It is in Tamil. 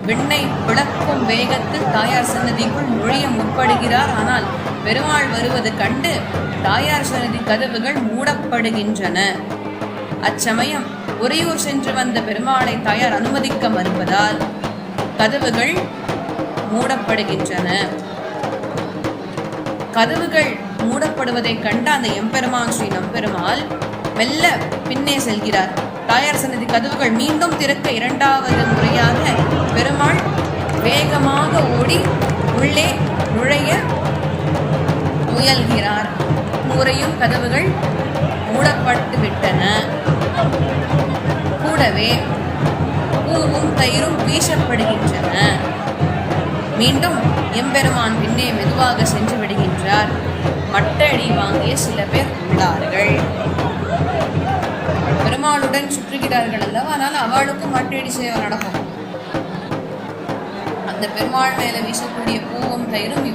விண்ணை பிளக்கும் வேகத்தில் தாயார் சன்னதிக்குள் நுழைய முற்படுகிறார். ஆனால் பெருமாள் வருவது கண்டு தாயார் சன்னதி கதவுகள் மூடப்படுகின்றன. அச்சமயம் உறையூர் சென்று வந்த பெருமாளை தாயார் அனுமதிக்க மறுப்பதால் கதவுகள் மூடப்படுகின்றன. கதவுகள் மூடப்படுவதை கண்ட அந்த எம்பெருமான் ஸ்ரீ நம்பெருமாள் மெல்ல பின்னே செல்கிறார். தாயார் சன்னதி கதவுகள் மீண்டும் திறக்க இரண்டாவது முறையாக பெருமாள் வேகமாக ஓடி உள்ளே நுழைய முயல்கிறார். முறையும் கதவுகள் மூடப்பட்டு விட்டன. கூடவே பூவும் தயிரும் வீசப்படுகின்றன. மீண்டும் எம்பெருமான் பின்னே மெதுவாக சென்று விடுகின்றார். மட்டடி வாங்கிய சில பேர் உள்ளார்கள். பெருமாளுடன் சுற்றுகிறார்கள் அல்லவா, ஆனால் அவளுக்கும் மட்டடி சேவை நடக்கும். அந்த பெருமாள் மேல வீசக்கூடிய பூவும் தயிரும்